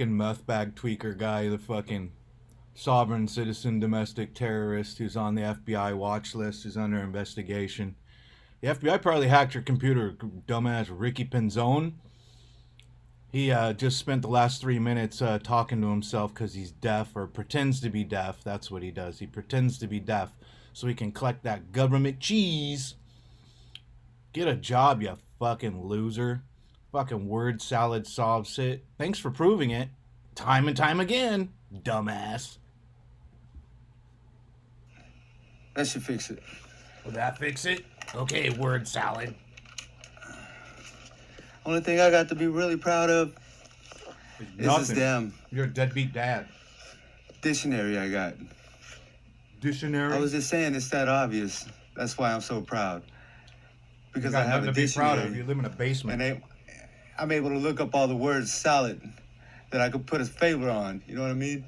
fucking meth bag tweaker guy, the fucking sovereign citizen domestic terrorist who's on the FBI watch list, who's under investigation. The FBI probably hacked your computer, dumbass Ricky Pinzon. He just spent the last 3 minutes talking to himself because he's deaf or pretends to be deaf. That's what he does. He pretends to be deaf so he can collect that government cheese. Get a job, you fucking loser. Fucking word salad sovcit. Thanks for proving it. Time and time again, dumbass. That should fix it. Will that fix it? Okay, word salad. Only thing I got to be really proud of is this damn You're a deadbeat dad. dictionary I got. Dictionary? I was just saying it's that obvious. That's why I'm so proud. Because I have a nothing to be proud of. dictionary. You live in a basement. And I'm able to look up all the words salad that I could put a favor on. You know what I mean?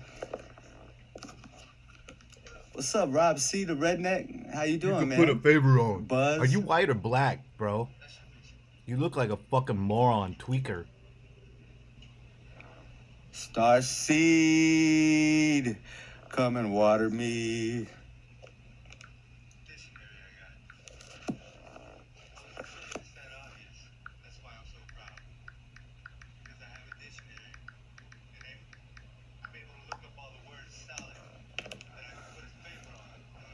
What's up, Rob C, the redneck? How you doing, man? Put a favor on. Buzz? Are you white or black, bro? You look like a fucking moron tweaker. Star Seed, come and water me.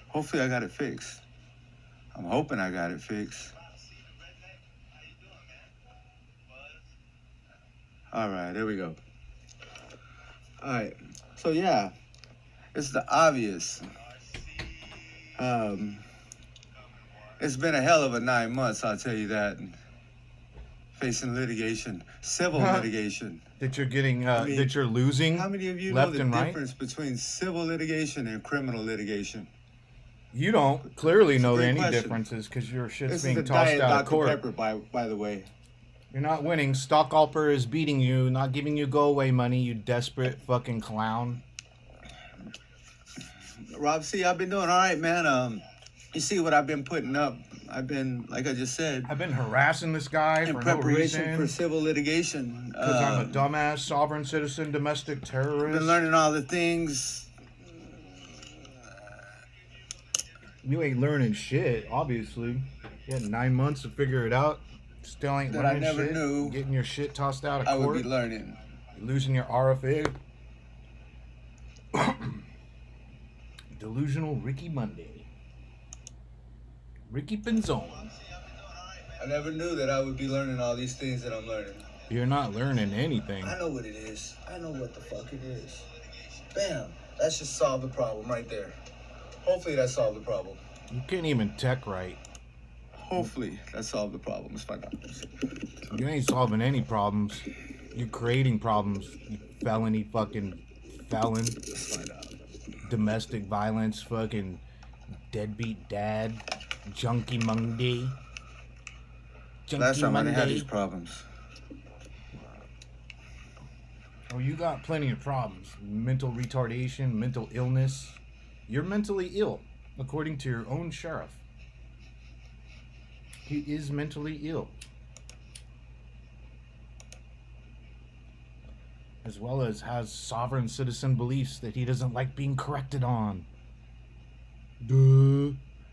Hopefully I got it fixed. I'm hoping I got it fixed. All right, there we go. All right, so yeah, it's the obvious. It's been a hell of a 9 months, I'll tell you that. Facing litigation, civil litigation. That you're getting, that you're losing. How many of you left know the and right? difference between civil litigation and criminal litigation? You don't clearly know great any question. differences because your shit's This is being the tossed Diet out of Dr. court. Pepper, by the way. You're not winning. Stockalper is beating you, not giving you go away money, you desperate fucking clown. Rob C, I've been doing all right, man. You see what I've been putting up. I've been, like I just said, I've been harassing this guy in for no preparation reason. for civil litigation. Because I'm a dumbass, sovereign citizen, domestic terrorist. Been learning all the things. You ain't learning shit, obviously. You had 9 months to figure it out. Still ain't That I learning never shit. knew Getting your shit tossed out of I court. would be learning. You're losing your RFA. Delusional Ricky Monday. Ricky Pinzon. I never knew that I would be learning all these things that I'm learning. You're not learning anything. I know what it is. I know what the fuck it is. Bam. That should solve the problem right there. Hopefully that solved the problem. You can't even tech right. Hopefully that solved the problem. Let's find out. You ain't solving any problems. You're creating problems. You felony fucking felon. Let's find out. Domestic violence fucking deadbeat dad. Junkie Monday. Last time I didn't have these problems. Oh, you got plenty of problems. Mental retardation, mental illness. You're mentally ill, according to your own sheriff. He is mentally ill. As well as has sovereign citizen beliefs that he doesn't like being corrected on. Duh.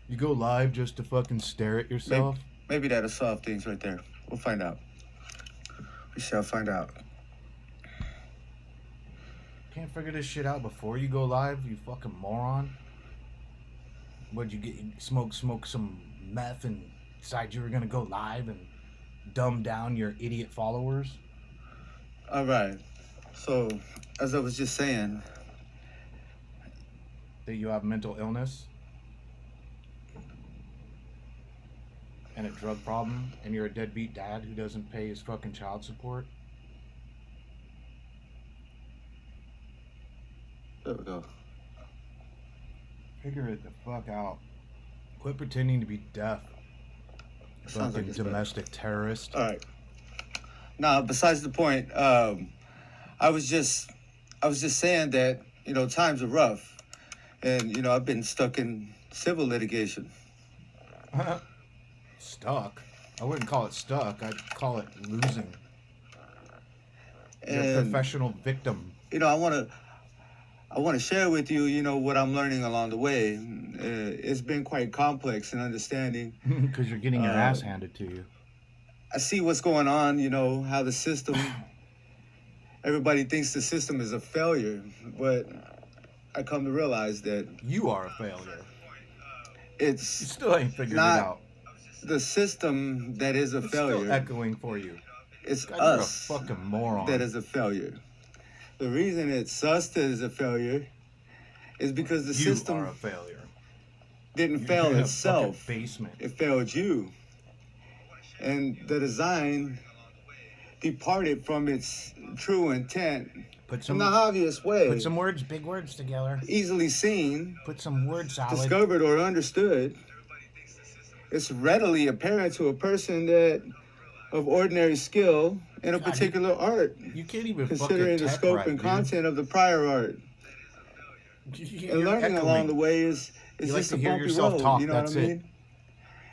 You go live just to fucking stare at yourself? Maybe that'll solve things right there. We'll find out. We shall find out. Can't figure this shit out before you go live, you fucking moron. What'd you get? Smoke some meth and decide you were gonna go live and dumb down your idiot followers? All right. So, as I was just saying, That you have mental illness and a drug problem and you're a deadbeat dad who doesn't pay his fucking child support? there we go. Figure it the fuck out. Quit pretending to be deaf. Sounds like Fucking it's better. domestic terrorist. All right. Now, besides the point, I was just saying that, you know, times are rough. And, you know, I've been stuck in civil litigation. Stuck? I wouldn't call it stuck. I'd call it losing. You're a professional victim. You know, I want to share with you, you know, what I'm learning along the way. It's been quite complex in understanding. Because you're getting your ass handed to you. I see what's going on, you know, how the system, everybody thinks the system is a failure, but I come to realize that You are a failure. You it's still ain't figured it not out. the system that is a It's failure. still echoing for you. It's God, you're a us fucking moron. that is a failure. The reason it's us that is a failure is because the You system are a failure. didn't You're fail in a itself. fucking basement. It failed you. And the design departed from its true intent Put in some the obvious way, words, big words together. easily seen, Put some words solid. discovered, or understood. It's readily apparent to a person that of ordinary skill in a God, particular art, You can't even considering fucking the tech scope right, and dude. content of the prior art. And You're learning along echoing. the way is You like just to a hear bumpy yourself road. talk, You know that's what I it. mean?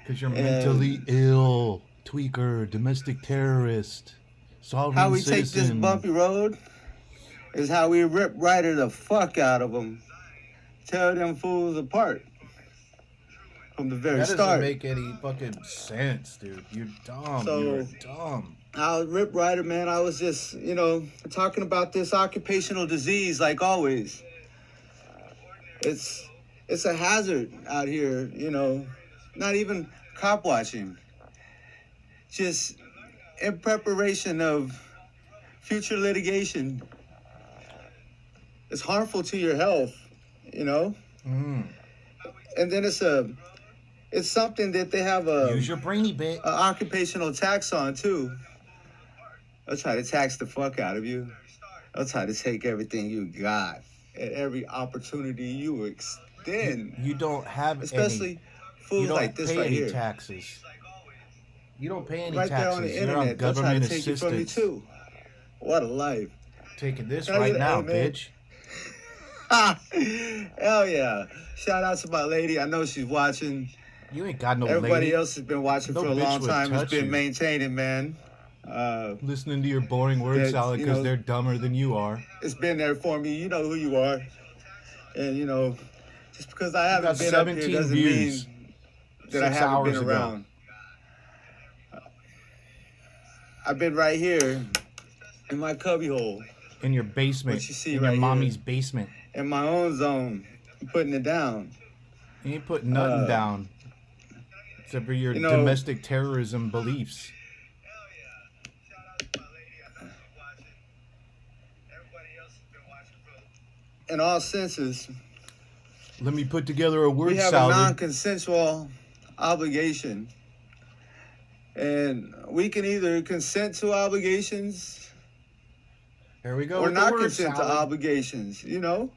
Because you're And mentally ill, tweaker, domestic terrorist, sovereign how we citizen. take this bumpy road is how we rip Ryder the fuck out of them, tear them fools apart from the very That doesn't start. make any fucking sense, dude. You're dumb. So- You're dumb. I was Rip Ryder, man. I was just, you know, talking about this occupational disease like always. It's a hazard out here, you know, not even cop watching. Just in preparation of future litigation. It's harmful to your health, you know? Mm. And then it's something that they have Use your brainy bit. an occupational tax on too. They'll try to tax the fuck out of you. They'll try to take everything you got at every opportunity you extend. You don't have Especially any. fools You don't like this pay right any here. taxes. You don't pay any Right there taxes. on the You're on internet, they'll try government to take it from you assistance. too. What a life. Taking this Can I right get an now, amen? bitch. Hell yeah. Shout out to my lady. I know she's watching. You ain't got no Everybody lady. else has been watching No for a bitch long would time. It's touch been you. maintaining, man. Listening to your boring word That, salad you because know- they're dumber than you are. It's been there for me. You know who you are. And, you know, just because I You haven't got been up here 17 doesn't views mean that I 6 haven't been hours ago. around. I've been right here in my cubbyhole, In your basement. What you see in right your here. mommy's basement. in my own zone, putting it down. You ain't putting nothing Uh, down. Except for your you know- domestic terrorism beliefs. In all senses, Let me put together a word we have salad. a non-consensual obligation. And we can either consent to obligations Here we go or with the not word consent to salad. obligations, you know?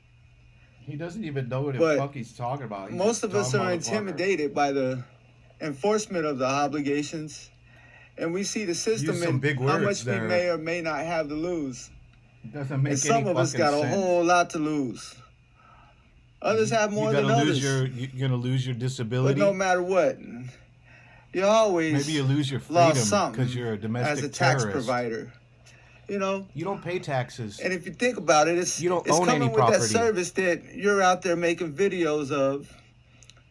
He doesn't even know what the But fuck he's talking about. He's Most a of us dumb are motherfucker. intimidated by the enforcement of the obligations. And we see the system Use some and big how words much there. we may or may not have to lose. Doesn't make And any some of us fucking got a sense. whole lot to lose. Others have more you than gotta others. You're gonna lose your But disability. no matter what, you always Maybe you lose your lost freedom something because you're a domestic as a tax terrorist. provider. You know? You don't pay taxes. And if you think about it, it's You don't it's own coming any with that property. service that you're out there making videos of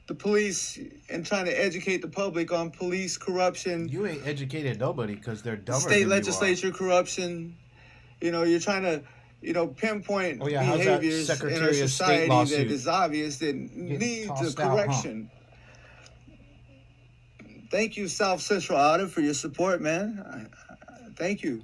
the police and trying to educate the public on police corruption, You ain't educated nobody because they're dumber state than legislature corruption. You know, you're trying to, pinpoint Oh, yeah, how's that behaviors in Secretary our of State society that lawsuit? is obvious that needs a tossed out, huh? correction. Thank you, South Central Audit, for your support, man. Thank you.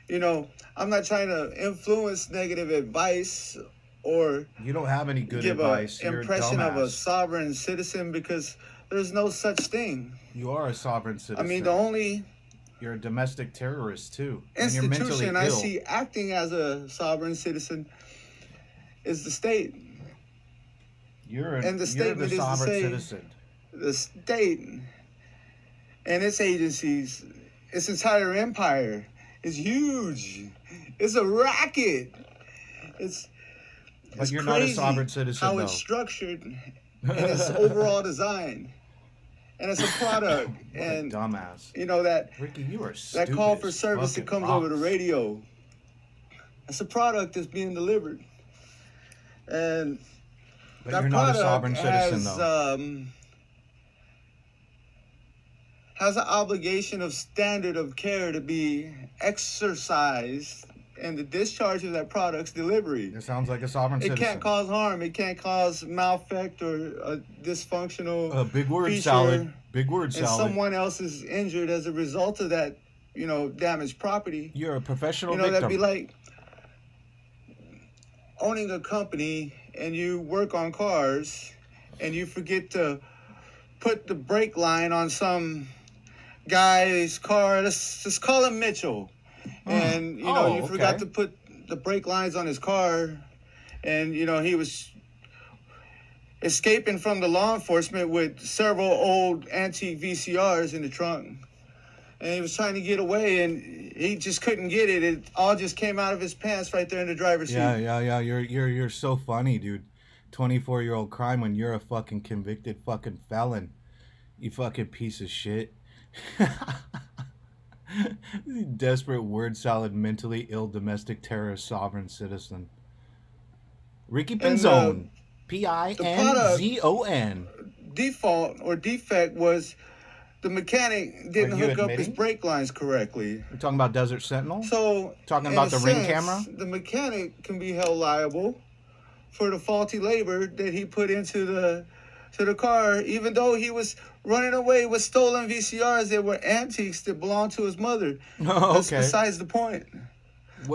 You know, I'm not trying to influence negative advice or You are. You don't have any good give advice. an You're impression a of a dumbass. sovereign citizen because there's no such thing. You are a sovereign citizen. I mean, the only You're a domestic terrorist too. And you're mentally institution I ill. see acting as a sovereign citizen is the state. You're and the you're statement the is to sovereign say- citizen. The state and its agencies, its entire empire is huge. It's a racket. It's But it's you're not a crazy sovereign citizen, how though. it's structured and its overall design. And it's a product. What a And dumbass. you know that Ricky, you are stupid. call for as service that fucking comes over the rocks. radio. That's a product that's being delivered. And But that you're not a product sovereign citizen, has, though. has an obligation of standard of care to be exercised in the discharge of that product's delivery. It sounds like a sovereign It citizen. can't cause harm. It can't cause maleffect or a dysfunctional Big word feature, salad. Big word and salad. someone else is injured as a result of that, damaged property. You're a professional That'd victim. be like owning a company and you work on cars and you forget to put the brake line on some guy's car. Let's just call him Mitchell. And, you forgot to put the brake lines on his car. And, he was escaping from the law enforcement with several old antique VCRs in the trunk. And he was trying to get away, and he just couldn't get it. It all just came out of his pants right there in the driver's seat. Yeah. You're so funny, dude. 24-year-old crime when you're a fucking convicted fucking felon. You fucking piece of shit. Desperate word salad, mentally ill domestic terrorist sovereign citizen. Ricky Pinzon. Pinzon. Default or defect was the mechanic didn't hook up his brake lines correctly. We're talking about Desert Sentinel? So, talking about the Ring camera? The mechanic can be held liable for the faulty labor that he put into the car, even though he was running away with stolen VCRs that were antiques that belonged to his mother. Oh, okay. That's besides the point.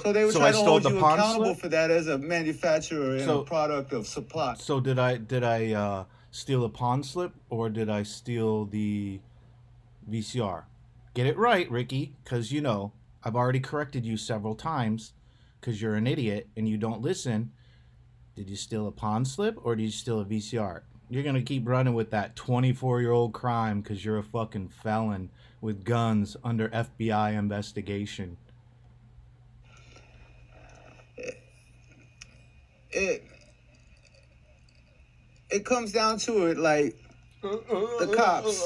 So they would try to hold you accountable for that as a manufacturer and a product of supply. So did I steal a pawn slip, or did I steal the VCR? Get it right, Ricky, because I've already corrected you several times because you're an idiot and you don't listen. Did you steal a pawn slip, or did you steal a VCR? You're going to keep running with that 24-year-old crime because you're a fucking felon with guns under FBI investigation. It comes down to it, like the cops,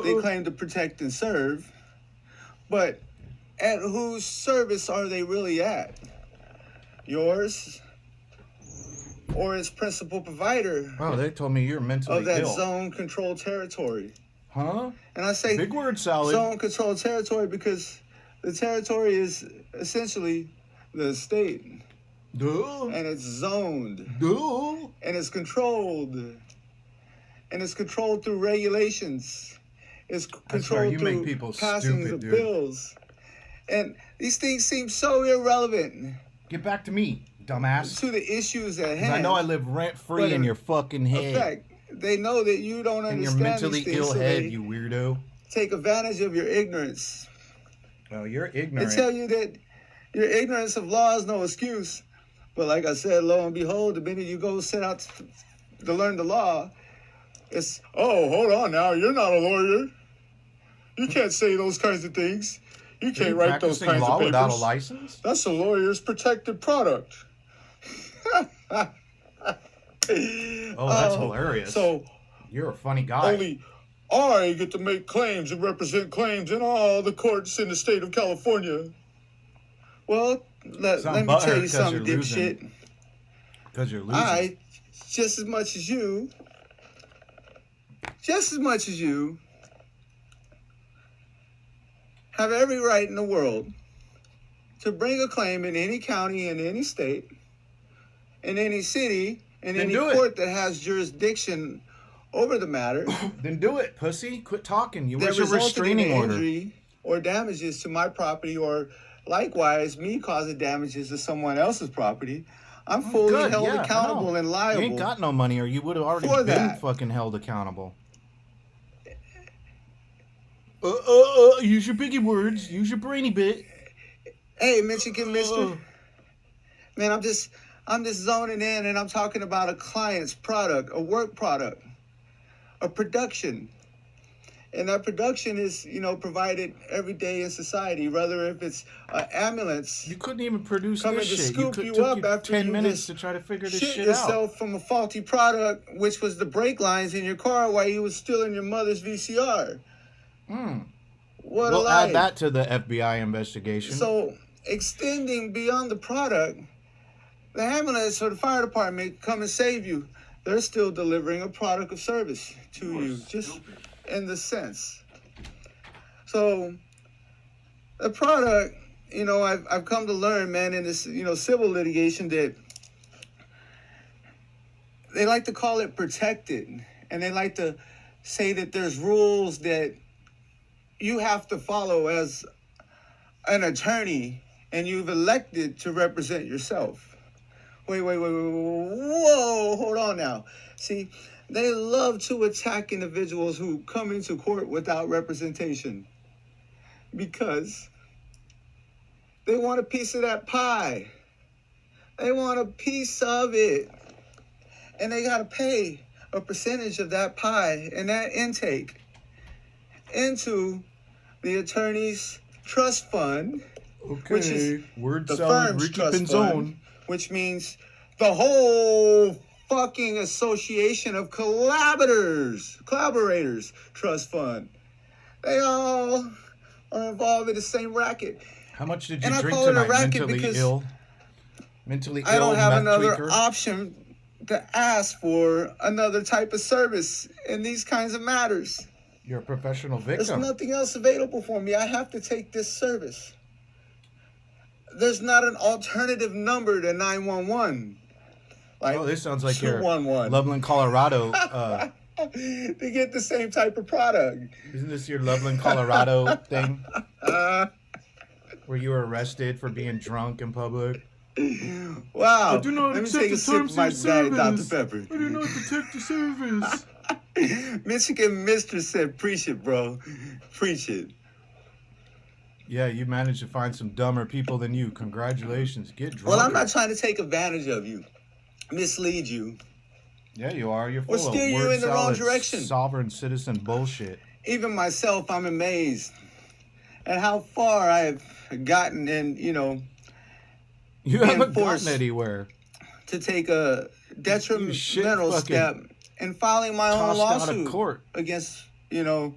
they claim to protect and serve, but at whose service are they really at? Yours? Or its principal provider? Oh, they told me you're mentally of that ill. zone control territory. Huh? And I say big word salad. Zone control territory because the territory is essentially the state. Duh. And it's zoned. Duh. And it's controlled. And it's controlled through regulations. It's controlled through passings of bills. And these things seem so irrelevant. Get back to me, dumbass. To the issues at hand. I know I live rent-free in your fucking head. In fact, they know that you don't understand in your mentally these things, ill so head, you weirdo. Take advantage of your ignorance. Well, you're ignorant. They tell you that your ignorance of law is no excuse. But like I said, lo and behold, the minute you go set out to learn the law, it's, oh, hold on now, you're not a lawyer. You can't say those kinds of things. You can't write those kinds of papers. Without a license? That's a lawyer's protected product. Oh, that's hilarious. So you're a funny guy. Only I get to make claims and represent claims in all the courts in the state of California. Well, let me tell you something, dipshit. Because you're losing. I, just as much as you, have every right in the world to bring a claim in any county, in any state, in any city, in any court that has jurisdiction over the matter. Then do it, pussy. Quit talking. Where's your restraining order? Injury or damages to my property, or likewise me causing damages to someone else's property. I'm fully held accountable and liable. You ain't got no money, or you would have already been fucking held accountable. Use your biggie words. Use your brainy bit. Hey, Michigan mister. Man, I'm just zoning in, and I'm talking about a client's product, a work product, a production. And that production is, provided every day in society, whether if it's an ambulance. You couldn't even produce this shit. Scoop you up after 10 minutes to try to figure this shit out. Yourself from a faulty product, which was the brake lines in your car while you was stealing your mother's VCR. What a lie. We'll add that to the FBI investigation. So, extending beyond the product, the ambulance or the fire department come and save you. They're still delivering a product of service to you, just in the sense. So the product, you know, I've come to learn, man, in this, you know, civil litigation, that they like to call it protected, and they like to say that there's rules that you have to follow as an attorney, and you've elected to represent yourself. Wait, whoa, hold on now. See, they love to attack individuals who come into court without representation because they want a piece of that pie. They want a piece of it. And they got to pay a percentage of that pie and that intake into the attorney's trust fund, Okay. which is Word the salad, firm's Ricky trust Pinzon. fund, which means the whole fucking association of collaborators trust fund. They all are involved in the same racket. How much did you And I drink call it a tonight? racket Mentally because ill? Mentally ill, I don't have meth another tweaker? option to ask for another type of service in these kinds of matters. You're a professional There's victim. nothing else available for me. I have to take this service. There's not an alternative number to 911. Like Oh, this sounds like your 211. Loveland, Colorado. To get the same type of product. Isn't this your Loveland, Colorado thing? Uh, Where you were arrested for being drunk in public? wow. I do not Let me accept take the a sip of terms my of Diet Dr. service. Pepper. I do not detect the service. Michigan Mistress said, preach it, bro. Preach it. Yeah, you managed to find some dumber people than you. Congratulations. Get drunk. Well, I'm not trying to take advantage of you, mislead you. Yeah, you are. You're full Or steer of you word in the wrong salad, direction. sovereign citizen bullshit. Even myself, I'm amazed at how far I've gotten in, you know, You haven't Enforce. gotten anywhere. to take a detrimental fucking step in filing my own Tossed out of lawsuit court. against, you know,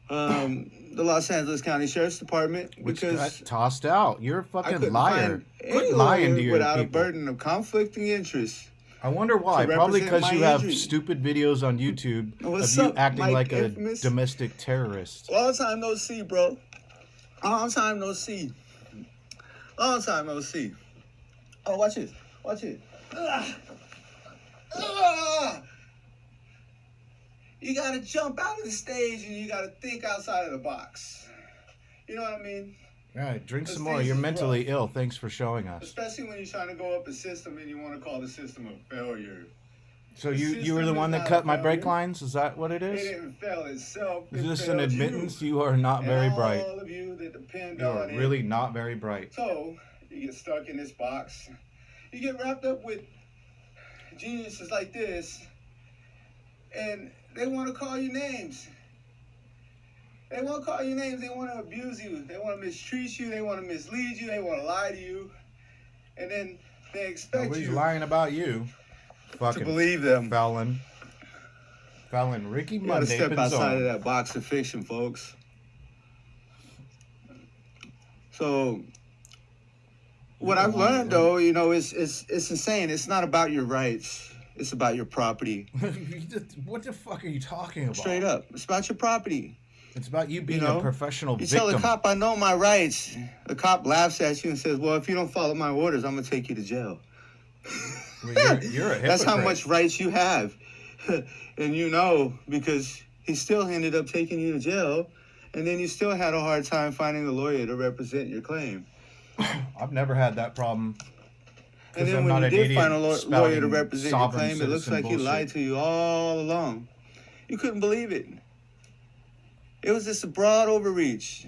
the Los Angeles County Sheriff's Department Which because got tossed out. You're a I fucking couldn't liar. find any Quit lying to lawyer your without people. a burden of conflicting interests. I wonder why. to Probably represent because my you have injury. stupid videos on YouTube What's of you up, acting Mike like Infamous? a domestic terrorist. Long time no see, bro. Long time no see. Long time no see. Oh, watch this. Watch it. You gotta jump out of the stage and you gotta think outside of the box. You know what I mean? All right, drink some This more. thing You're is mentally rough. ill. Thanks for showing us. Especially when you're trying to go up a system and you want to call the system a failure. So The you were the system one is that not cut a my brake failure. lines? Is that what it It is? didn't fail itself. Is it this an failed admittance? You. You are not very And bright. all of you that depend You are on it. really not very bright. So, you get stuck in this box. You get wrapped up with geniuses like this, and they want to call you names. They want to call you names. They want to abuse you. They want to mistreat you. They want to mislead you. They want to lie to you. And then they expect Nobody's you lying about you. to Fucking believe them. felon. Felon Ricky You gotta Monday step outside of Pinzon. that box of fiction, folks. So, what I've learned, though, you know, it's insane. It's not about your rights. It's about your property. What the fuck are you talking about? Straight up. It's about your property. It's about you being You know, a professional You victim. tell the cop, I know my rights. The cop laughs at you and says, well, if you don't follow my orders, I'm going to take you to jail. Well, you're a hypocrite. That's how much rights you have. And you know, because he still ended up taking you to jail, and then you still had a hard time finding a lawyer to represent your claim. I've never had that problem. And 'Cause then I'm when not you an did idiot find a lawyer to spouting represent your sovereign claim, it looks citizen like he bullshit. lied to you all along. You couldn't believe it. It was just a broad overreach.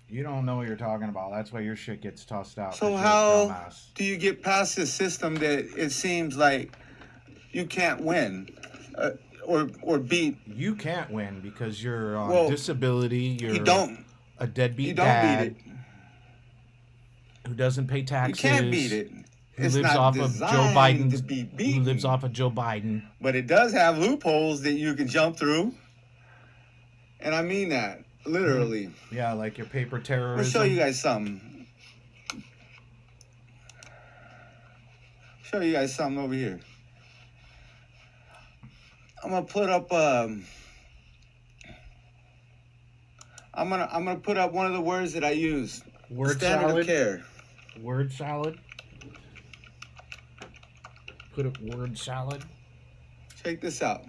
You don't know what you're talking about. That's why your shit gets tossed out. So 'cause you're a how dumbass. do you get past this system that it seems like you can't win or beat? You can't win because you're on Well, disability. You're You don't. a deadbeat You don't dad beat it. who doesn't pay You taxes. can't beat it. Who It's lives not off of Joe designed Biden? to be Who beaten. lives off of Joe Biden? But it does have loopholes that you can jump through. And I mean that, literally. Yeah, like your paper I'm terrorism. going to show you guys something. show you guys something over here. I'm gonna put up. I'm gonna put up one of the words that I use. Word standard salad. of care. Word salad. Put up word salad. Check this out.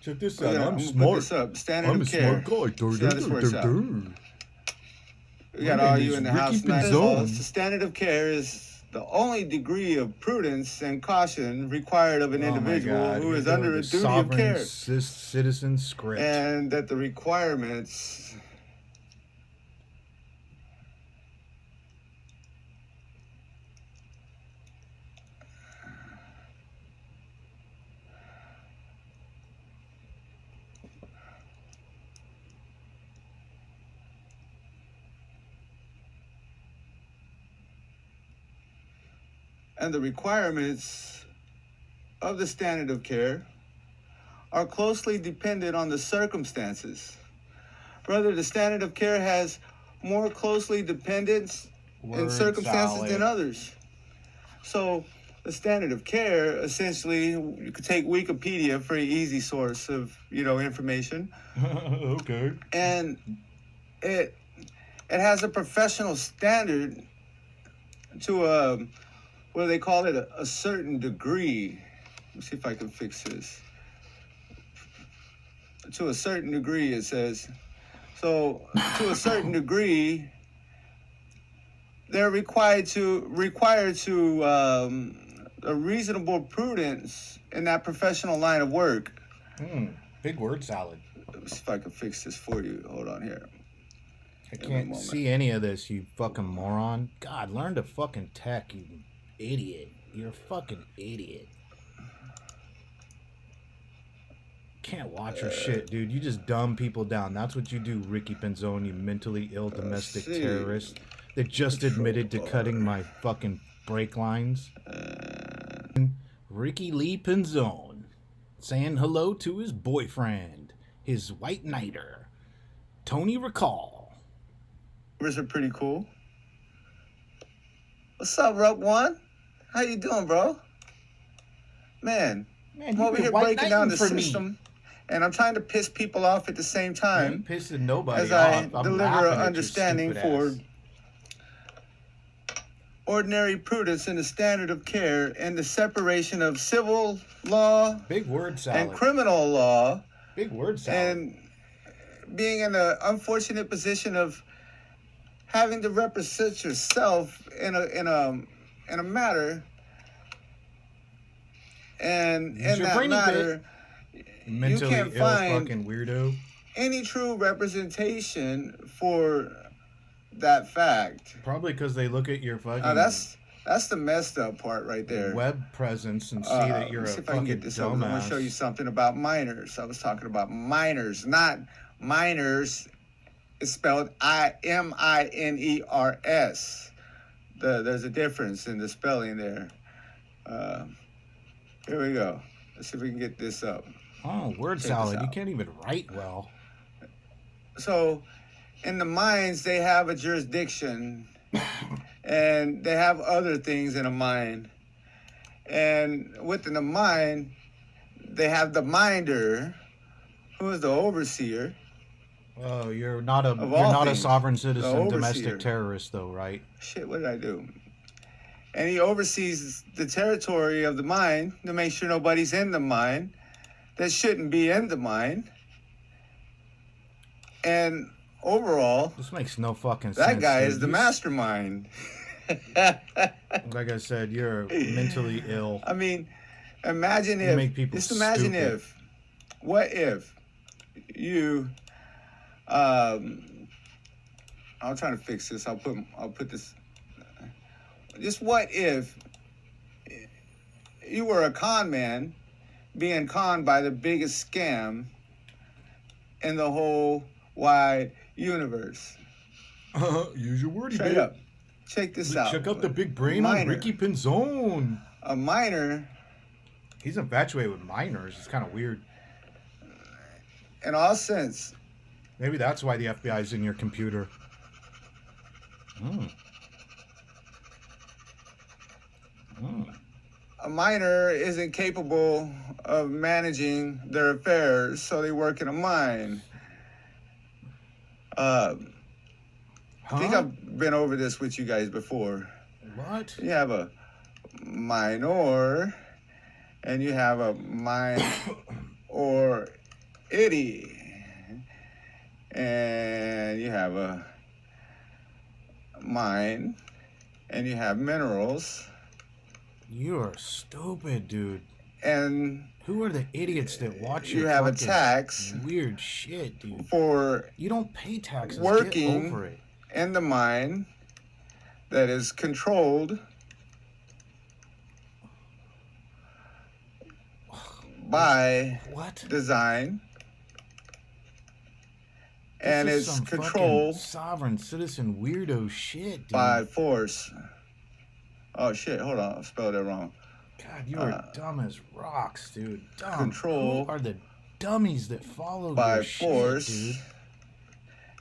Check this I'm out. gonna I'm put smart. this up. Standard I'm a of care. smart guy. See how this works out. We got My all name you is in the Ricky house tonight. Pinzon. The standard of care is the only degree of prudence and caution required of an individual who is under a duty of care. Citizen script. And that the requirements of the standard of care are closely dependent on the circumstances. Brother, the standard of care has more closely dependence in circumstances than others. So the standard of care, essentially, you could take Wikipedia for an easy source of, information. Okay. And it has a professional standard to what do they call it? A certain degree. Let me see if I can fix this. To a certain degree, it says. So, to a certain degree, they're required to a reasonable prudence in that professional line of work. Big word salad. Let me see if I can fix this for you. Hold on here. I can't see any of this, you fucking moron. God, learn to fucking tech, you idiot. You're a fucking idiot. Can't watch your shit, dude. You just dumb people down. That's what you do, Ricky Pinzon, you mentally ill domestic terrorist that just admitted to cutting my fucking brake lines. Ricky Lee Pinzon saying hello to his boyfriend, his white knighter, Tony Recall. Are pretty cool. What's up, Rup One? How you doing, bro? Man, I'm over here breaking down the system, and I'm trying to piss people off at the same time. I ain't pissing nobody as I off. I'm deliver an laughing understanding at your stupid for ordinary prudence in the standard of care and the separation of civil law big word salad and criminal law. Big word salad. And being in the unfortunate position of having to represent yourself in a matter, and in that matter, mentally you can't ill find fucking weirdo any true representation for that fact. Probably because they look at your fucking that's the messed up part right there. Web presence and see that you're a see if I fucking can get this dumbass. I'm going to show you something about minors. I was talking about minors, not minors. It's spelled IMINERS. There's a difference in the spelling there. Here we go. Let's see if we can get this up. Oh, word salad. You can't even write well. So, in the mines, they have a jurisdiction, and they have other things in a mine. And within the mine, they have the minder, who is the overseer. Oh, you're not a sovereign citizen domestic terrorist, though, right? Shit, what did I do? And he oversees the territory of the mine to make sure nobody's in the mine that shouldn't be in the mine. And overall, this makes no fucking sense. That guy is the mastermind. Like I said, you're mentally ill. I mean, imagine if. Just imagine if. What if you? I'm trying to fix this. I'll put this. Just what if you were a con man being conned by the biggest scam in the whole wide universe? Use your word. Straight up. Check this out. Check out the big brain on Ricky Pinzon. A miner. He's infatuated with minors. It's kind of weird. In all sense. Maybe that's why the FBI is in your computer. a miner isn't capable of managing their affairs, so they work in a mine. I think I've been over this with you guys before. What? You have a minor, and you have a mine or itty, and you have a mine, and you have minerals. You are stupid, dude. And who are the idiots that watch you your have a fucking tax weird shit, dude? for you don't pay taxes. working Get over it. in the mine that is controlled by what? design, and This is it's some controlled fucking sovereign citizen weirdo shit, dude. by force. Oh shit, hold on, I spelled it wrong. God, you are dumb as rocks, dude. Dumb. Control Who are the dummies that follow by your force, shit, dude?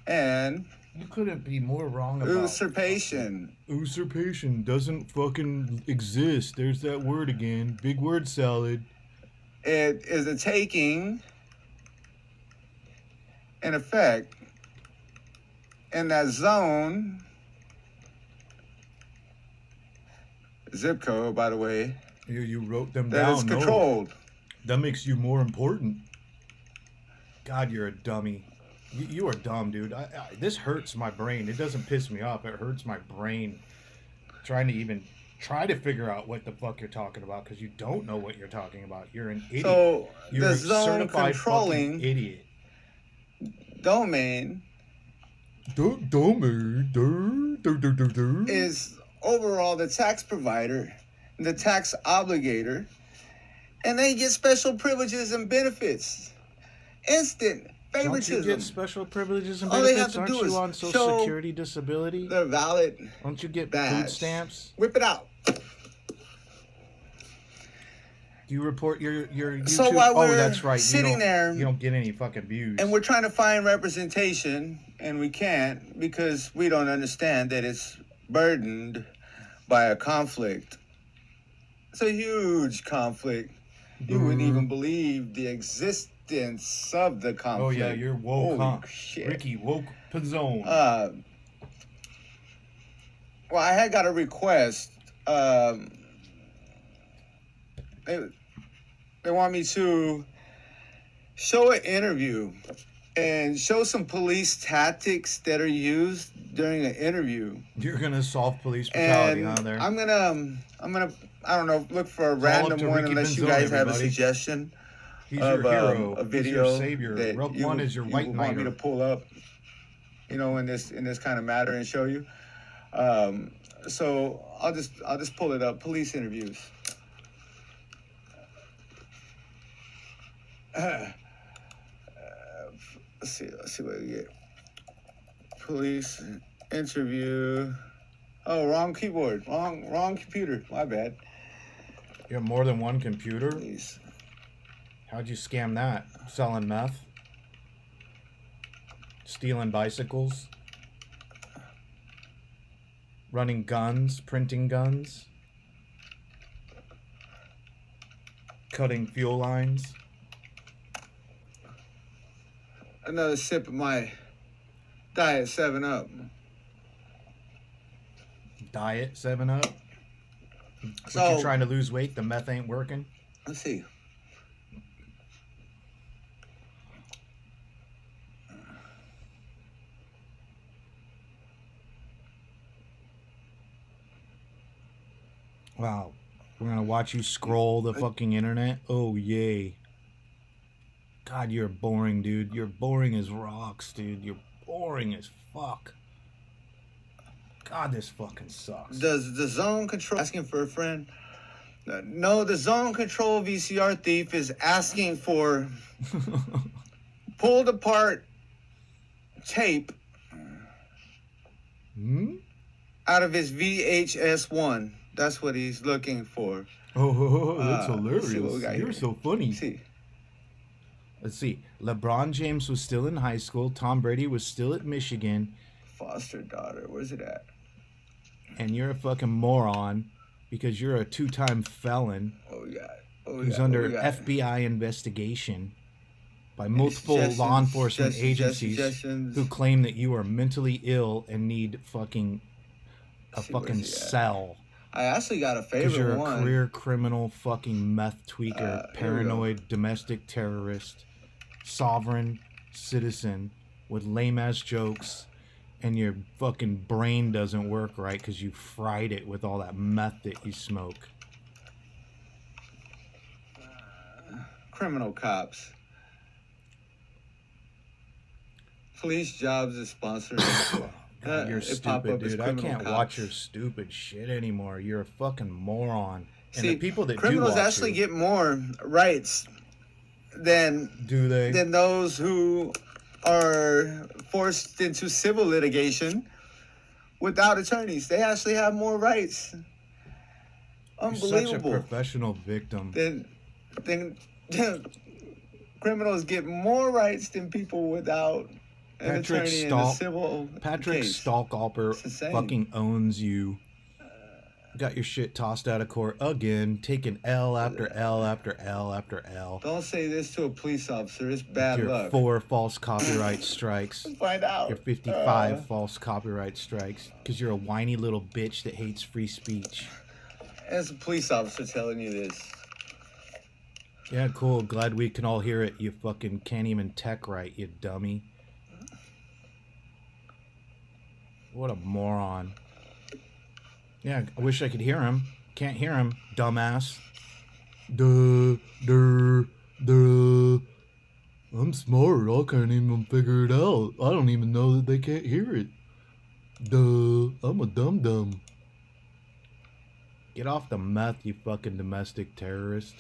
and You couldn't be more wrong about usurpation. Usurpation doesn't fucking exist. There's that word again. Big word salad. It is a taking in effect in that zone, zip code, by the way, You wrote them that down. is controlled. No, that makes you more important. God, you're a dummy. You are dumb, dude. This hurts my brain. It doesn't piss me off. It hurts my brain trying to even try to figure out what the fuck you're talking about because you don't know what you're talking about. You're an idiot. So You're the a zone certified controlling fucking idiot. domain is overall the tax provider, the tax obligator, and they get special privileges and benefits. Instant favoritism. Don't you get special privileges and All they benefits? have to Aren't do you is on Social show Security disability? their valid Don't you get badge. food stamps? Whip it out. Do you report your YouTube? So while we're that's right. sitting there, you don't get any fucking views. and we're trying to find representation, and we can't because we don't understand that it's burdened by a conflict. It's a huge conflict. You wouldn't even believe the existence of the conflict. Oh yeah, you're woke, Holy huh? shit. Ricky woke pinzon. Well, I had got a request. They want me to show an interview and show some police tactics that are used during an interview. You're gonna solve police brutality, And huh? There. I'm gonna I don't know, look for a Call up random to one Ricky unless you Pinzon, guys have a everybody. suggestion He's of your hero. a video He's your savior. that Rope you one would- is your you white would want me knighter. to pull up, you know, in this kind of matter and show you. So I'll just pull it up. Police interviews. Let's see what we get. Police interview. Oh, wrong keyboard. Wrong computer. My bad. You have more than one computer? Police. How'd you scam that? Selling meth? Stealing bicycles? Running guns? Printing guns? Cutting fuel lines? Another sip of my Diet 7-Up. Diet 7-Up? So But you're trying to lose weight, the meth ain't working? let's see. Wow. We're gonna watch you scroll the fucking internet? Oh, yay. God, you're boring, dude. You're boring as rocks, dude. You're boring as fuck. God, this fucking sucks. Does the zone control asking for a friend? No, the zone control VCR thief is asking for pulled apart tape out of his VHS-1. That's what he's looking for. Oh, that's let's see what we hilarious. got You're here. so funny. Let's see. LeBron James was still in high school. Tom Brady was still at Michigan. Foster daughter, where's it at? And you're a fucking moron because you're a 2-time felon who's under FBI investigation by multiple law enforcement agencies who claim that you are mentally ill and need a fucking cell. I actually got a favorite one. Because you're a career criminal, fucking meth tweaker, paranoid domestic terrorist, sovereign citizen with lame-ass jokes, and your fucking brain doesn't work right because you fried it with all that meth that you smoke. Criminal cops. Police jobs is sponsored. God, you're stupid, dude. I can't watch your stupid shit anymore. You're a fucking moron. And see, the people that criminals actually get more rights than those who are forced into civil litigation without attorneys. They actually have more rights. Unbelievable. You're such a professional victim. Then criminals get more rights than people without an attorney in a civil Patrick case. Stalkalper fucking owns you. Got your shit tossed out of court again, taking L after L after L after L. Don't say this to a police officer. It's bad your luck. 4 false copyright strikes. Find out. Your 55 false copyright strikes. Because you're a whiny little bitch that hates free speech. As a police officer telling you this. Yeah, cool. Glad we can all hear it. You fucking can't even tech right, you dummy. What a moron. Yeah, I wish I could hear him. Can't hear him, dumbass. Duh. I'm smart. I can't even figure it out. I don't even know that they can't hear it. Duh. I'm a dum-dum. Get off the meth, you fucking domestic terrorist.